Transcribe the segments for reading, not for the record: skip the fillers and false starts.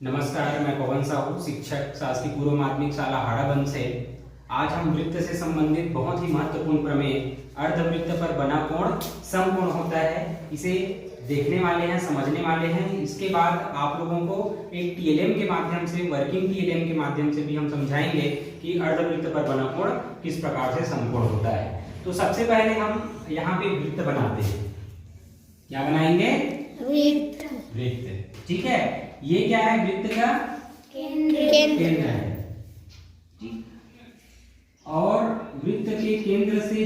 नमस्कार, मैं पवन साहू, शिक्षक शासकीय पूर्व माध्यमिक शाला हाड़ाबंद से। आज हम वृत्त से संबंधित बहुत ही महत्वपूर्ण प्रमेय अर्धवृत्त पर बना कोण समकोण होता है, इसे देखने वाले हैं, समझने वाले हैं। इसके बाद आप लोगों को एक टीएलएम के माध्यम से, वर्किंग टीएलएम के माध्यम से भी हम समझाएंगे कि अर्धवृत्त पर बना कोण किस प्रकार से समकोण होता है। तो सबसे पहले हम यहाँ पे वृत्त बनाते हैं। क्या बनाएंगे? वृत्त। ठीक है, ये क्या है? वृत्त का केंद्र है। ठीक, और वृत्त के केंद्र से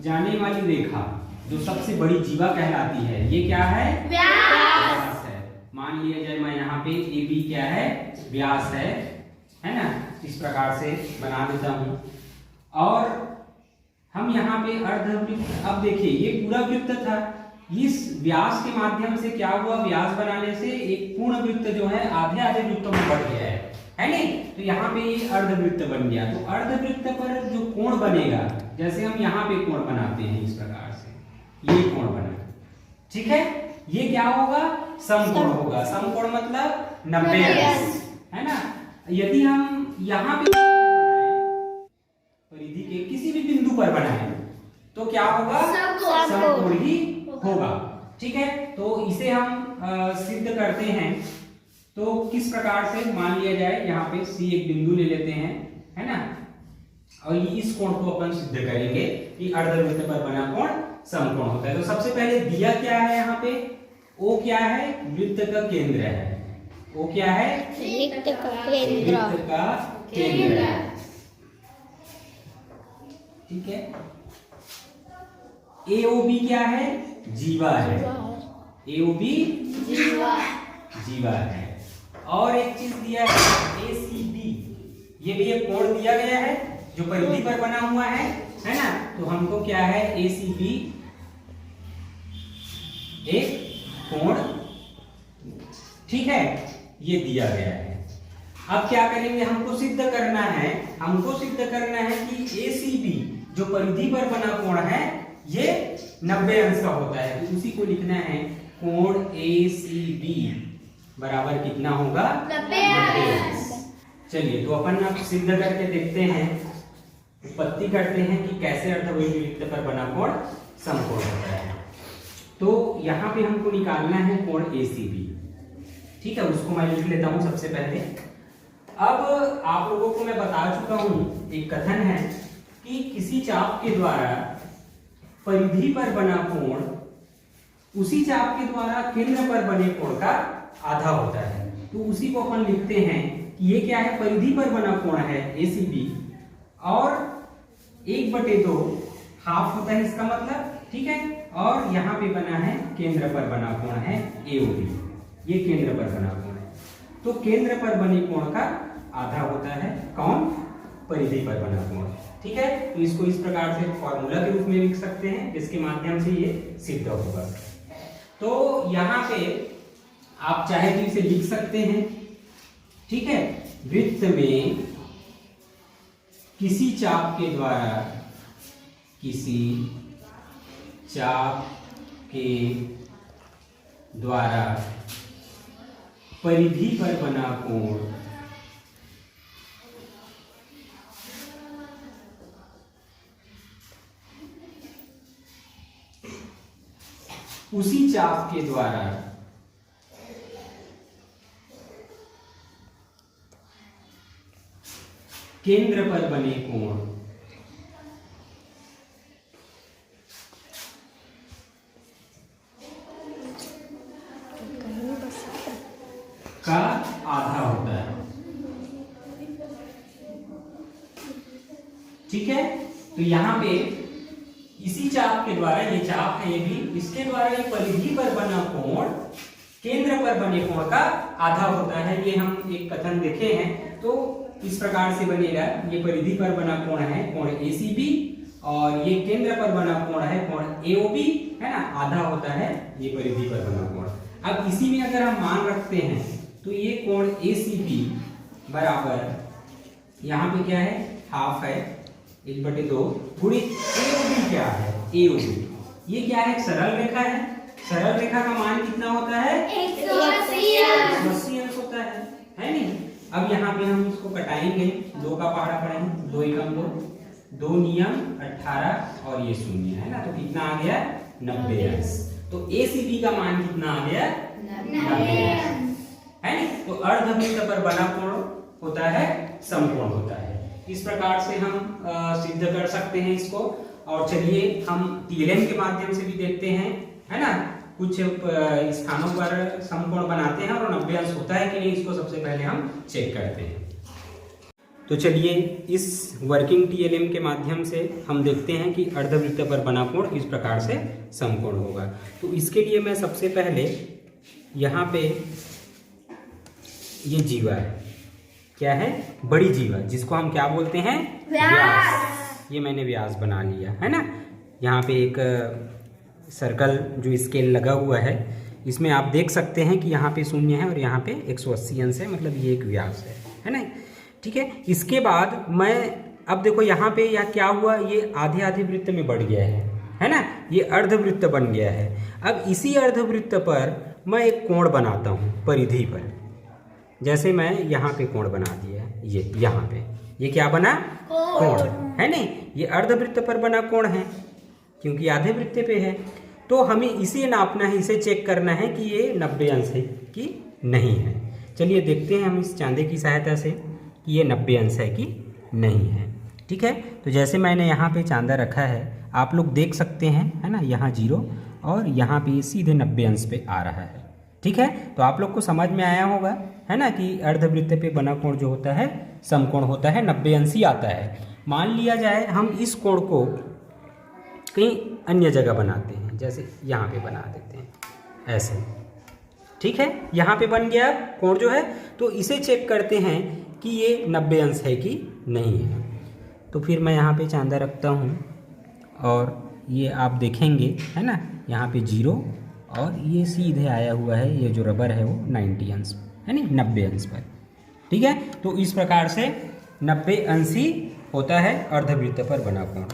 जाने वाली रेखा जो सबसे बड़ी जीवा कहलाती है, ये क्या है? व्यास है। मान लिया जाए मैं यहाँ पे AB क्या है? व्यास है ना? इस प्रकार से बना देता हूँ। और हम यहाँ पे अर्धवृत्त, अब देखिए ये पूरा वृत्त था, इस व्यास के माध्यम से क्या हुआ? व्यास बनाने से एक पूर्ण वृत्त जो है आधे आधे वृत्तों में बढ़ गया है नहीं? तो यहाँ पे ये अर्धवृत्त बन गया। तो अर्धवृत्त पर जो कोण बनेगा, जैसे हम यहाँ पे कोण बनाते हैं इस प्रकार से, ये कोण बना, ठीक है, ये क्या होगा? समकोण होगा। समकोण मतलब 90 अंश, है ना? यदि हम यहाँ पे परिधि के किसी भी बिंदु पर बनाए तो क्या होगा? समकोण ही होगा। ठीक है, तो इसे हम सिद्ध करते हैं। तो किस प्रकार से? मान लिया जाए यहाँ पे C एक बिंदु ले लेते हैं, है ना? और इस कोण को अपन सिद्ध करेंगे कि अर्धवृत्त पर बना कोण समकोण होता है। तो सबसे पहले दिया क्या है यहाँ पे? O क्या है? वृत्त का केंद्र है। O क्या है? वृत्त का केंद्र है। ठीक है, AOB क्या है? जीवा है। AOB जीवा है। और एक चीज दिया है ACB, ये भी एक कोण दिया गया है जो परिधि पर बना हुआ है ना? तो हमको क्या है? ACB एक कोण, ठीक है, ये दिया गया है। अब क्या करेंगे? हमको सिद्ध करना है, कि ACB जो परिधि पर बना कोण है ये 90 अंश का होता है। तो उसी को लिखना है, कोण ACB बराबर कितना होगा? 90 अंश। चलिए, तो अपन अब सिद्ध करके देखते हैं, उत्पत्ति करते हैं कि कैसे अर्धवृत्त पर बना कोण समकोण होता है। तो यहाँ पे हमको निकालना है कोण ACB, ठीक है, उसको मैं लिख लेता हूँ सबसे पहले। अब आप लोगों को मैं बता चुका हूँ, एक कथन है कि किसी चाप के द्वारा परिधि पर बना कोण उसी चाप के द्वारा केंद्र पर बने कोण का आधा होता है। तो उसी को अपन लिखते हैं कि ये क्या है? परिधि पर बना कोण है ACB, और 1/2 हाफ होता है इसका मतलब, ठीक है। और यहाँ पे बना है केंद्र पर बना कोण है AOB, ये केंद्र पर बना कोण है। तो केंद्र पर बने कोण का आधा होता है कौन? परिधि पर बना कोण, ठीक है। तो इसको इस प्रकार से फॉर्मूला के रूप में लिख सकते हैं, जिसके माध्यम से ये सिद्ध होगा। तो यहाँ पे आप चाहे तो इसे लिख सकते हैं, ठीक है। वृत्त में किसी चाप के द्वारा परिधि पर बना कोण उसी चाप के द्वारा केंद्र पर बने कोण का आधा होता है, ठीक है। तो यहाँ पे इसी चाप के द्वारा, ये चाप है ये भी, इसके द्वारा ये परिधि पर बना कोण केंद्र पर बने कोण का आधा होता है। ये हम एक कथन देखे हैं। तो इस प्रकार से बनेगा, ये परिधि पर बना कोण है कोण ACB, और ये केंद्र पर बना कोण है कोण AOB, है ना? आधा होता है ये परिधि पर बना कोण। अब इसी में अगर हम मान रखते हैं तो ये कोण ACB बराबर यहाँ पे क्या है? हाफ है, 1/2 गुणित AOB क्या है? AOB ये क्या है? एक सरल रेखा है। सरल रेखा का मान कितना होता है? 180 अंश होता नहीं। अब यहाँ पे हम इसको कटाएंगे, 2 का पहाड़ा पड़ेंगे, 2 एकम 2, 2 नियम 18 और ये 0 है ना, तो कितना आ गया 90 अंश। तो ACB का मान कितना आ गया 90 अंश है नहीं। तो अर्धवृत्त पर बना कोण होता है समकोण होता है। इस प्रकार से हम सिद्ध कर सकते हैं इसको। और चलिए हम TLM के माध्यम से भी देखते हैं, है ना, कुछ स्थानों पर समकोण बनाते हैं और 90 अंश होता है कि नहीं, इसको सबसे पहले हम चेक करते हैं। तो चलिए इस वर्किंग TLM के माध्यम से हम देखते हैं कि अर्धवृत्त पर बना कोण किस प्रकार से समकोण होगा। तो इसके लिए मैं सबसे पहले यहाँ पे ये जीवा है, क्या है, बड़ी जीवा, जिसको हम क्या बोलते हैं, व्यास। ये मैंने व्यास बना लिया है ना। यहाँ पे एक सर्कल जो स्केल लगा हुआ है, इसमें आप देख सकते हैं कि यहाँ पे 0 है और यहाँ पे 180 अंश है, मतलब ये एक व्यास है ना। ठीक है, इसके बाद मैं अब देखो यहाँ पे यह क्या हुआ, ये आधे आधे वृत्त में बढ़ गया है ना, ये अर्धवृत्त बन गया है। अब इसी अर्धवृत्त पर मैं एक कोण बनाता हूँ परिधि पर। जैसे मैं यहाँ पे कोण बना दिया, ये यहाँ पे ये क्या बना, कोण है नहीं, ये अर्धवृत्त पर बना कोण है क्योंकि आधे वृत्त पे है। तो हमें इसे नापना है, इसे चेक करना है कि ये 90 अंश है कि नहीं है। चलिए देखते हैं हम इस चांदे की सहायता से कि ये 90 अंश है कि नहीं है। ठीक है, तो जैसे मैंने यहाँ पे चांदा रखा है, आप लोग देख सकते हैं, है ना, यहाँ 0 और यहाँ पे सीधे 90 अंश पे आ रहा है। ठीक है, तो आप लोग को समझ में आया होगा, है ना, कि अर्धवृत्त पे बना कोण जो होता है समकोण होता है, 90 अंश ही आता है। मान लिया जाए हम इस कोण को कहीं अन्य जगह बनाते हैं, जैसे यहाँ पे बना देते हैं ऐसे। ठीक है, यहाँ पे बन गया कोण जो है, तो इसे चेक करते हैं कि ये 90 अंश है कि नहीं है। तो फिर मैं यहाँ पे चांदा रखता हूँ और ये आप देखेंगे, है ना, यहाँ पे 0 और ये सीधे आया हुआ है, ये जो रबर है वो 90 अंश है नहीं, 90 अंश पर। ठीक है, तो इस प्रकार से 90 अंश ही होता है अर्धवृत्त पर बना कोण।